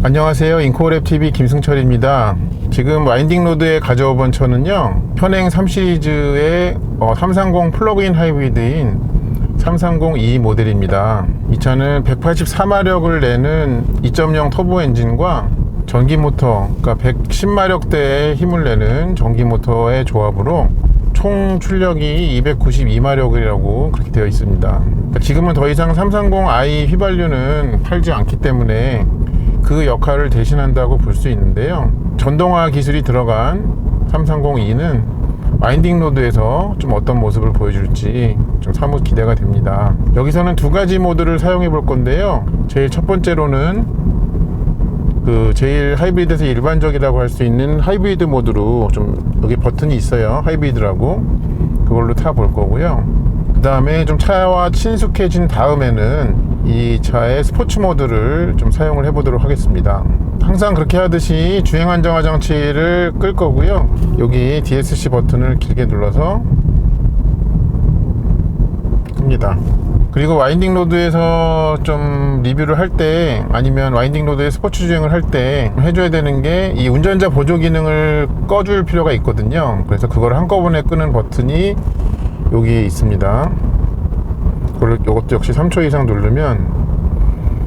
안녕하세요. 인코랩TV 김승철입니다. 지금 와인딩 로드에 가져와 본 차는요, 현행 3시리즈의 330 플러그인 하이브리드인 330E 모델입니다. 이 차는 184마력을 내는 2.0 터보 엔진과 전기 모터, 그러니까 110마력대의 힘을 내는 전기 모터의 조합으로 총 출력이 292마력이라고 그렇게 되어 있습니다. 지금은 더 이상 330i 휘발유는 팔지 않기 때문에 그 역할을 대신한다고 볼 수 있는데요, 전동화 기술이 들어간 330e는 와인딩 로드에서 좀 어떤 모습을 보여줄지 좀 사뭇 기대가 됩니다. 여기서는 두 가지 모드를 사용해 볼 건데요, 제일 첫 번째로는 제일 하이브리드에서 일반적이라고 할 수 있는 하이브리드 모드로, 좀 여기 버튼이 있어요, 하이브리드라고. 그걸로 타 볼 거고요. 그 다음에 좀 차와 친숙해진 다음에는 이 차의 스포츠 모드를 좀 사용을 해 보도록 하겠습니다. 항상 그렇게 하듯이 주행 안정화 장치를 끌 거고요. 여기 DSC 버튼을 길게 눌러서 끕니다. 그리고 와인딩 로드에서 좀 리뷰를 할 때, 아니면 와인딩 로드에 스포츠 주행을 할 때 해줘야 되는 게 이 운전자 보조 기능을 꺼줄 필요가 있거든요. 그래서 그걸 한꺼번에 끄는 버튼이 여기에 있습니다. 이것도 역시 3초 이상 누르면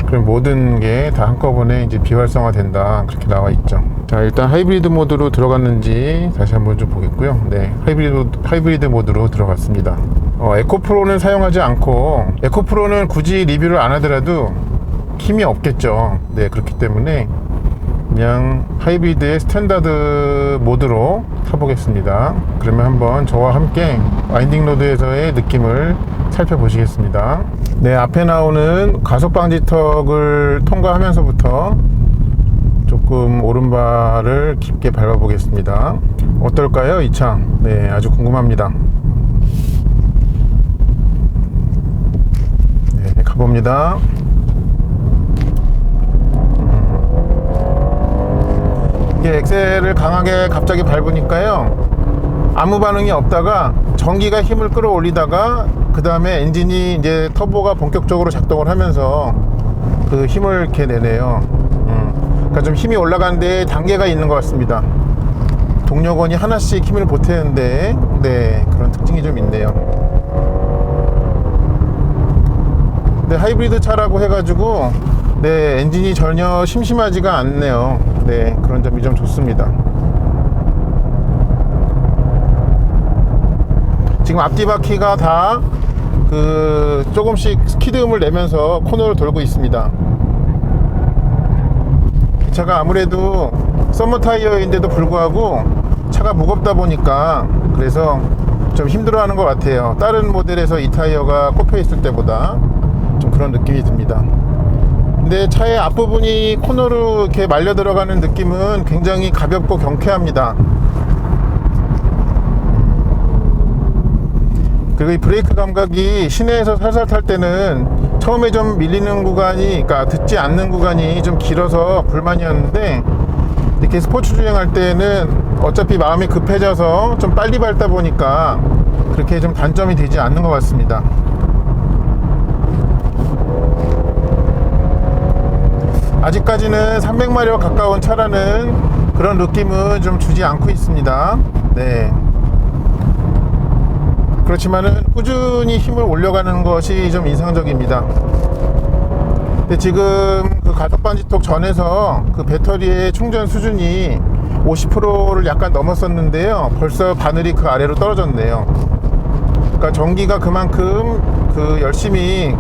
그럼 모든 게 다 한꺼번에 이제 비활성화 된다, 그렇게 나와 있죠. 자, 일단 하이브리드 모드로 들어갔는지 다시 한번 좀 보겠고요. 네, 하이브리드 모드로 들어갔습니다. 에코프로는 사용하지 않고, 에코프로는 굳이 리뷰를 안 하더라도 힘이 없겠죠. 네, 그렇기 때문에 그냥 하이브리드의 스탠다드 모드로 타보겠습니다. 그러면 한번 저와 함께 와인딩 로드에서의 느낌을 살펴보시겠습니다. 네, 앞에 나오는 가속 방지턱을 통과하면서부터 조금 오른발을 깊게 밟아 보겠습니다. 어떨까요, 이 차? 네, 아주 궁금합니다. 네, 가봅니다. 이게 엑셀을 강하게 갑자기 밟으니까요, 아무 반응이 없다가 전기가 힘을 끌어올리다가 그 다음에 엔진이 이제 터보가 본격적으로 작동을 하면서 그 힘을 이렇게 내네요. 그러니까 좀 힘이 올라가는데 단계가 있는 것 같습니다. 동력원이 하나씩 힘을 보태는데, 네, 그런 특징이 좀 있네요. 근데 하이브리드 차라고 해가지고 네, 엔진이 전혀 심심하지가 않네요. 네, 그런 점이 좀 좋습니다. 지금 앞뒤 바퀴가 다 조금씩 스키드음을 내면서 코너를 돌고 있습니다. 이 차가 아무래도 썸머 타이어인데도 불구하고 차가 무겁다 보니까 그래서 좀 힘들어하는 것 같아요. 다른 모델에서 이 타이어가 꼽혀 있을 때보다 좀 그런 느낌이 듭니다. 근데 차의 앞부분이 코너로 이렇게 말려 들어가는 느낌은 굉장히 가볍고 경쾌합니다. 그리고 이 브레이크 감각이 시내에서 살살 탈 때는 처음에 좀 밀리는 구간이, 그러니까 듣지 않는 구간이 좀 길어서 불만이었는데, 이렇게 스포츠 주행할 때는 어차피 마음이 급해져서 좀 빨리 밟다 보니까 그렇게 좀 단점이 되지 않는 것 같습니다. 아직까지는 300마력 가까운 차라는 그런 느낌은 좀 주지 않고 있습니다. 네. 그렇지만은 꾸준히 힘을 올려가는 것이 좀 인상적입니다. 근데 지금 그 가속 방지턱 전에서 그 배터리의 충전 수준이 50%를 약간 넘었었는데요, 벌써 바늘이 그 아래로 떨어졌네요. 그러니까 전기가 그만큼 열심히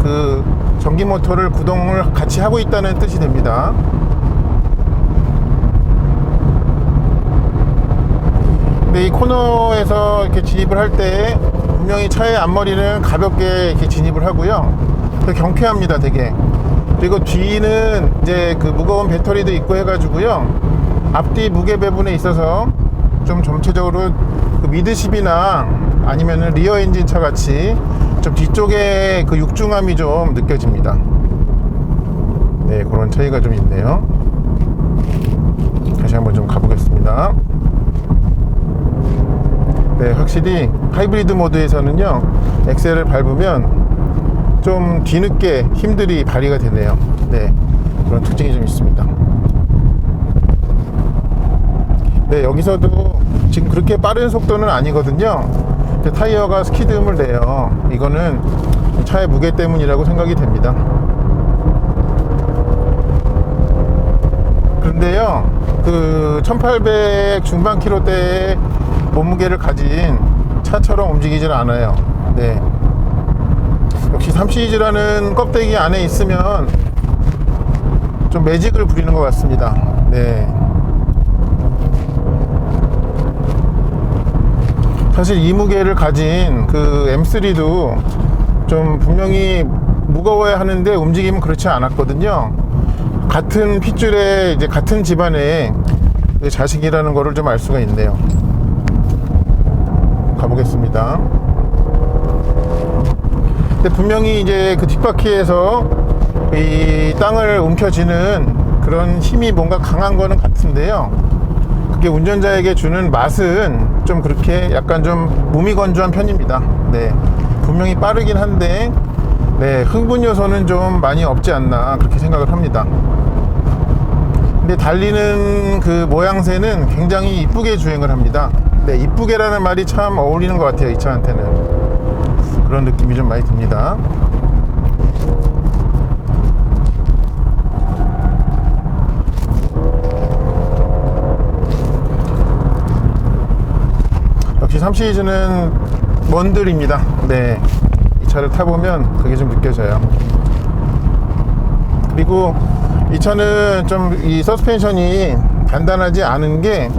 전기 모터를 구동을 같이 하고 있다는 뜻이 됩니다. 근데 이 코너에서 이렇게 진입을 할 때 분명히 차의 앞머리는 가볍게 이렇게 진입을 하고요, 되게 경쾌합니다, 되게. 그리고 뒤는 이제 그 무거운 배터리도 있고 해가지고요, 앞뒤 무게 배분에 있어서 좀 전체적으로 그 미드십이나 아니면은 리어 엔진 차 같이 좀 뒤쪽에 그 육중함이 좀 느껴집니다. 네, 그런 차이가 좀 있네요. 다시 한번 좀 가보겠습니다. 네, 확실히 하이브리드 모드에서는요, 엑셀을 밟으면 좀 뒤늦게 힘들이 발휘가 되네요. 네, 그런 특징이 좀 있습니다. 네, 여기서도 지금 그렇게 빠른 속도는 아니거든요. 타이어가 스키드음을 내요. 이거는 차의 무게 때문이라고 생각이 됩니다. 그런데요, 그 1800 중반 킬로대의 몸무게를 가진 차처럼 움직이질 않아요. 네. 역시 3시리즈라는 껍데기 안에 있으면 좀 매직을 부리는 것 같습니다. 네. 사실 이 무게를 가진 그 M3도 좀 분명히 무거워야 하는데 움직임은 그렇지 않았거든요. 같은 핏줄에 이제 같은 집안의 자식이라는 거를 좀 알 수가 있네요. 가보겠습니다. 근데 분명히 이제 그 뒷바퀴에서 이 땅을 움켜쥐는 그런 힘이 뭔가 강한 거는 같은데요. 그게 운전자에게 주는 맛은 좀 그렇게 약간 좀 무미건조한 편입니다. 네, 분명히 빠르긴 한데 네, 흥분 요소는 좀 많이 없지 않나 그렇게 생각을 합니다. 근데 달리는 그 모양새는 굉장히 이쁘게 주행을 합니다. 네, 이쁘게라는 말이 참 어울리는 것 같아요. 이 차한테는 그런 느낌이 좀 많이 듭니다. 역시 3시리즈는 먼들입니다. 네, 이 차를 타보면 그게 좀 느껴져요. 그리고 이 차는 좀 이 서스펜션이 단단하지 않은 게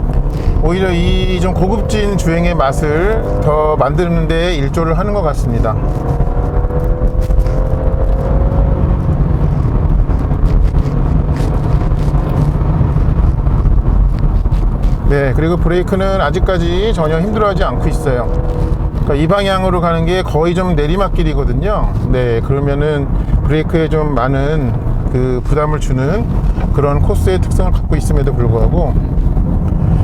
오히려 이 좀 고급진 주행의 맛을 더 만드는 데 일조를 하는 것 같습니다. 네, 그리고 브레이크는 아직까지 전혀 힘들어하지 않고 있어요. 그러니까 이 방향으로 가는 게 거의 좀 내리막길이거든요. 네, 그러면은 브레이크에 좀 많은 그 부담을 주는 그런 코스의 특성을 갖고 있음에도 불구하고,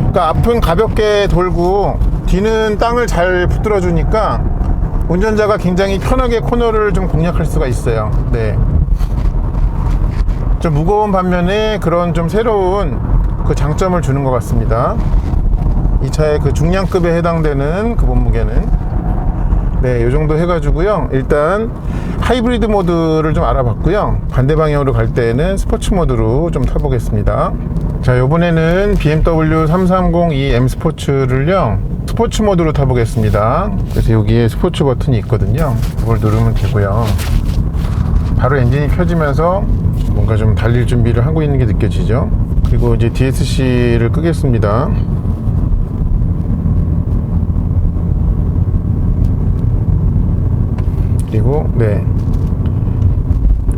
그러니까 앞은 가볍게 돌고 뒤는 땅을 잘 붙들어 주니까 운전자가 굉장히 편하게 코너를 좀 공략할 수가 있어요. 네, 좀 무거운 반면에 그런 좀 새로운 그 장점을 주는 것 같습니다. 이 차의 그 중량급에 해당되는 그 몸무게는 네, 요 정도 해가지고요. 일단 하이브리드 모드를 좀 알아봤고요. 반대 방향으로 갈 때는 스포츠 모드로 좀 타보겠습니다. 자, 요번에는 BMW 330e M 스포츠를요, 스포츠 모드로 타보겠습니다. 그래서 여기에 스포츠 버튼이 있거든요. 그걸 누르면 되고요. 바로 엔진이 켜지면서 뭔가 좀 달릴 준비를 하고 있는 게 느껴지죠. 그리고 이제 DSC를 끄겠습니다. 그리고 네,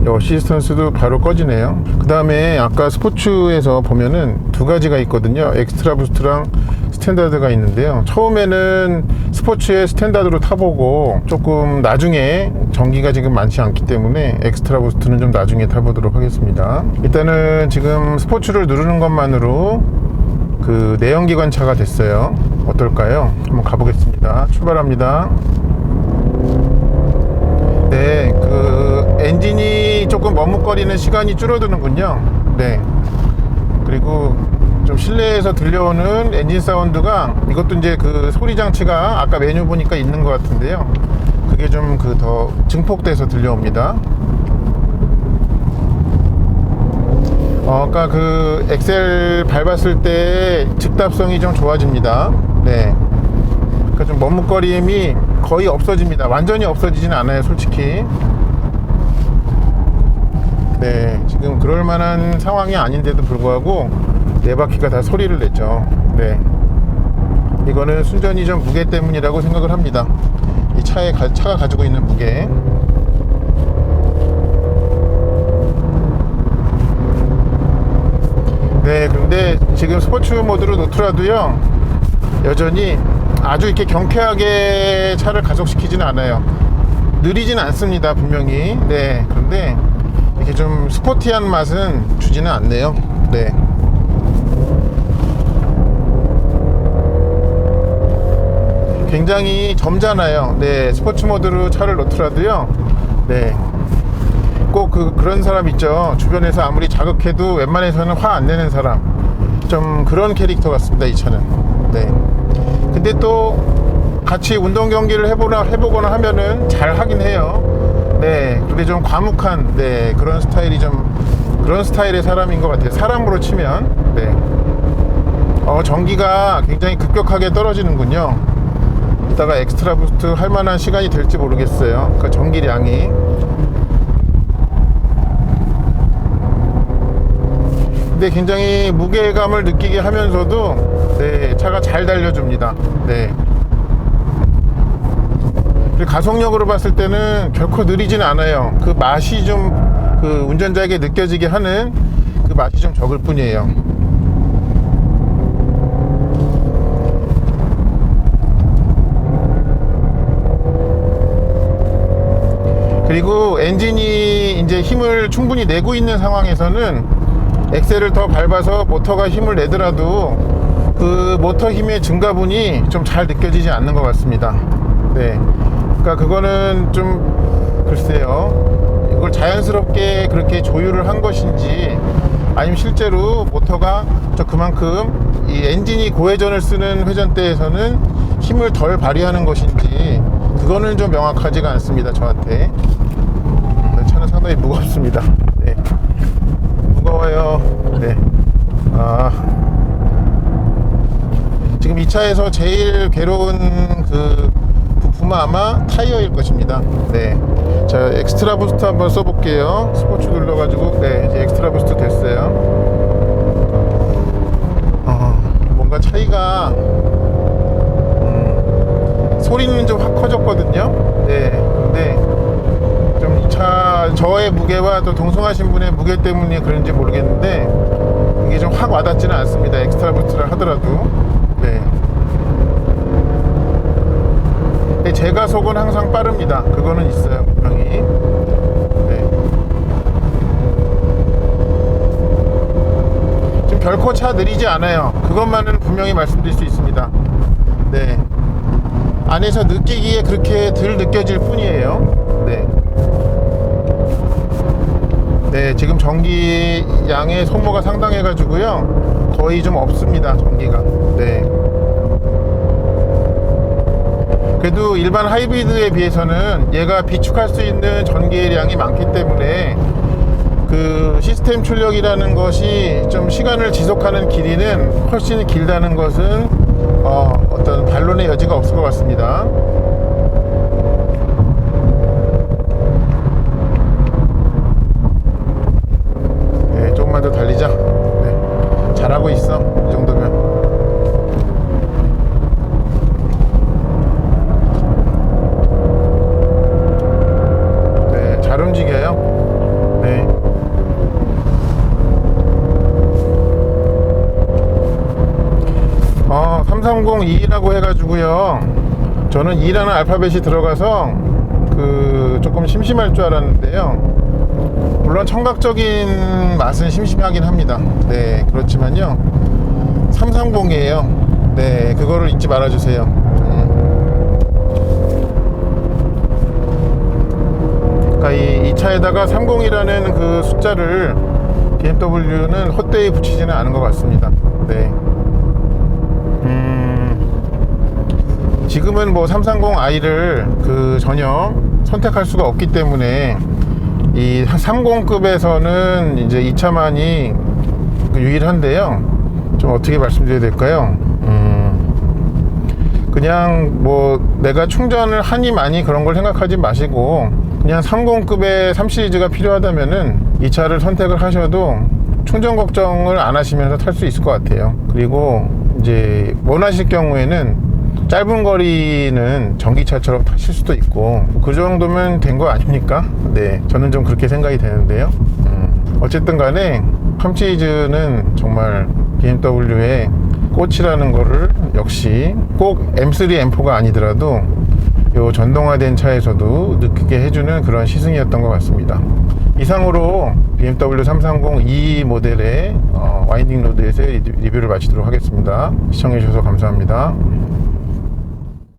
어시스턴스도 바로 꺼지네요. 그 다음에 아까 스포츠에서 보면은 두 가지가 있거든요. 엑스트라 부스트랑 스탠다드가 있는데요. 처음에는 스포츠에 스탠다드로 타보고, 조금 나중에 전기가 지금 많지 않기 때문에 엑스트라 부스트는 좀 나중에 타보도록 하겠습니다. 일단은 지금 스포츠를 누르는 것만으로 그 내연기관차가 됐어요. 어떨까요? 한번 가보겠습니다. 출발합니다. 네, 그 엔진이 조금 머뭇거리는 시간이 줄어드는군요. 네, 그리고 좀 실내에서 들려오는 엔진 사운드가, 이것도 이제 그 소리 장치가 아까 메뉴 보니까 있는 것 같은데요, 그게 좀 그 더 증폭돼서 들려옵니다. 아까 그 엑셀 밟았을 때 즉답성이 좀 좋아집니다. 네, 그러니까 좀 머뭇거림이 거의 없어집니다. 완전히 없어지진 않아요, 솔직히. 네, 지금 그럴 만한 상황이 아닌데도 불구하고 네 바퀴가 다 소리를 냈죠. 네, 이거는 순전히 좀 무게 때문이라고 생각을 합니다. 이 차가 가지고 있는 무게. 네, 그런데 지금 스포츠 모드로 놓더라도요, 여전히 아주 이렇게 경쾌하게 차를 가속시키지는 않아요. 느리진 않습니다, 분명히. 네, 그런데 이렇게 좀 스포티한 맛은 주지는 않네요. 네, 굉장히 점잖아요. 네, 스포츠 모드로 차를 놓더라도요, 네, 꼭 그런 사람 있죠. 주변에서 아무리 자극해도 웬만해서는 화 안 내는 사람. 좀 그런 캐릭터 같습니다, 이 차는. 네. 근데 또 같이 운동 경기를 해보거나 하면은 잘 하긴 해요. 네. 근데 좀 과묵한, 네, 그런 스타일이 그런 스타일의 사람인 것 같아요. 사람으로 치면. 네. 전기가 굉장히 급격하게 떨어지는군요. 이따가 엑스트라 부스트 할 만한 시간이 될지 모르겠어요. 그러니까 전기량이. 근데 굉장히 무게감을 느끼게 하면서도, 네, 차가 잘 달려줍니다. 네. 그리고 가속력으로 봤을 때는 결코 느리진 않아요. 그 맛이 그 운전자에게 느껴지게 하는 그 맛이 좀 적을 뿐이에요. 그리고 엔진이 이제 힘을 충분히 내고 있는 상황에서는 엑셀을 더 밟아서 모터가 힘을 내더라도 그 모터 힘의 증가분이 좀 잘 느껴지지 않는 것 같습니다. 네. 그러니까 그거는 좀 글쎄요, 이걸 자연스럽게 그렇게 조율을 한 것인지, 아니면 실제로 모터가 그만큼 이 엔진이 고회전을 쓰는 회전대에서는 힘을 덜 발휘하는 것인지, 그거는 좀 명확하지가 않습니다, 저한테. 차는 상당히 무겁습니다. 네. 무거워요. 네. 지금 이 차에서 제일 괴로운 그 부품은 아마 타이어일 것입니다. 네. 자, 엑스트라 부스트 한번 써볼게요. 스포츠 눌러가지고, 네, 이제 엑스트라 부스트 됐어요. 뭔가 차이가, 소리는 좀 확 커졌거든요. 네. 근데 좀 이 차, 저의 무게와 또 동승하신 분의 무게 때문에 그런지 모르겠는데, 이게 좀 확 와닿지는 않습니다. 엑스트라 부스트를 하더라도. 네. 제 가속은 항상 빠릅니다. 그거는 있어요, 분명히. 네. 지금 결코 차 느리지 않아요. 그것만은 분명히 말씀드릴 수 있습니다. 네. 안에서 느끼기에 그렇게 덜 느껴질 뿐이에요. 네. 네, 지금 전기 양의 소모가 상당해 가지고요, 거의 좀 없습니다, 전기가. 네. 그래도 일반 하이브리드에 비해서는 얘가 비축할 수 있는 전기의 양이 많기 때문에 그 시스템 출력이라는 것이 좀 시간을 지속하는 길이는 훨씬 길다는 것은 어떤 반론의 여지가 없을 것 같습니다. 네, 조금만 더 달리자. 네, 잘하고 있어. 이 정도면. 네, 잘 움직여요. 네. 어, 330E라고 해가지고요, 저는 E라는 알파벳이 들어가서 조금 심심할 줄 알았는데요, 물론 청각적인 맛은 심심하긴 합니다. 네, 그렇지만요, 330이에요. 네, 그거를 잊지 말아주세요. 그러니까 이 차에다가 30이라는 그 숫자를 BMW는 헛되이 붙이지는 않은 것 같습니다. 네. 지금은 뭐 330i를 전혀 선택할 수가 없기 때문에 이 30급에서는 이제 이 차만이 유일한데요, 좀 어떻게 말씀드려야 될까요? 그냥 뭐 내가 충전을 하니 많이 그런 걸 생각하지 마시고, 그냥 30급의 3시리즈가 필요하다면은 이 차를 선택을 하셔도 충전 걱정을 안 하시면서 탈 수 있을 것 같아요. 그리고 이제 원하실 경우에는 짧은 거리는 전기차처럼 타실 수도 있고, 그 정도면 된 거 아닙니까? 네, 저는 좀 그렇게 생각이 되는데요. 어쨌든 간에 3시리즈는 정말 BMW의 꽃이라는 거를 역시 꼭 M3, M4가 아니더라도 요 전동화된 차에서도 느끼게 해주는 그런 시승이었던 것 같습니다. 이상으로 BMW 330E 모델의 와인딩 로드에서의 리뷰를 마치도록 하겠습니다. 시청해 주셔서 감사합니다.